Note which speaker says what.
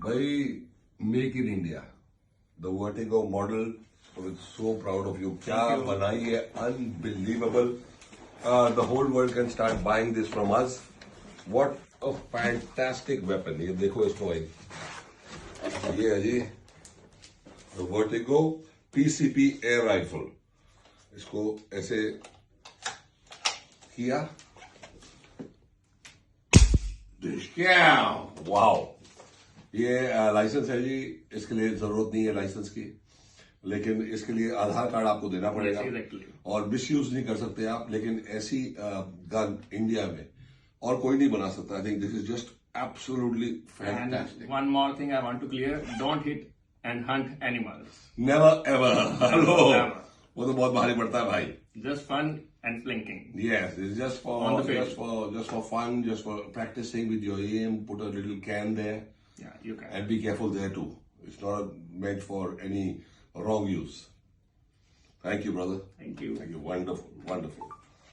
Speaker 1: भाई, make in India. The Vertigo model. We're so proud of you. क्या बनाई है, unbelievable. The whole world can start buying this from us. What a fantastic weapon. ये देखो इसको भाई. ये है जी The Vertigo PCP air rifle. इसको ऐसे किया. वाओ. ये लाइसेंस है जी. इसके लिए जरूरत नहीं है लाइसेंस की, लेकिन इसके लिए आधार कार्ड आपको देना पड़ेगा. और मिसयूज नहीं कर सकते आप. लेकिन ऐसी गन इंडिया में और कोई नहीं बना सकता. I think this is just absolutely fantastic.
Speaker 2: One more thing I want to clear: don't hit and hunt animals.
Speaker 1: Never ever. Hello. वो तो बहुत भारी पड़ता है भाई.
Speaker 2: Just fun and plinking.
Speaker 1: Yes, it's just for
Speaker 2: On the field.
Speaker 1: just for fun, just for practicing with your aim. Put a little can there.
Speaker 2: Yeah, you can.
Speaker 1: And be careful there too. It's not meant for any wrong use. Thank you, brother.
Speaker 2: Thank you.
Speaker 1: Thank you. Wonderful, wonderful.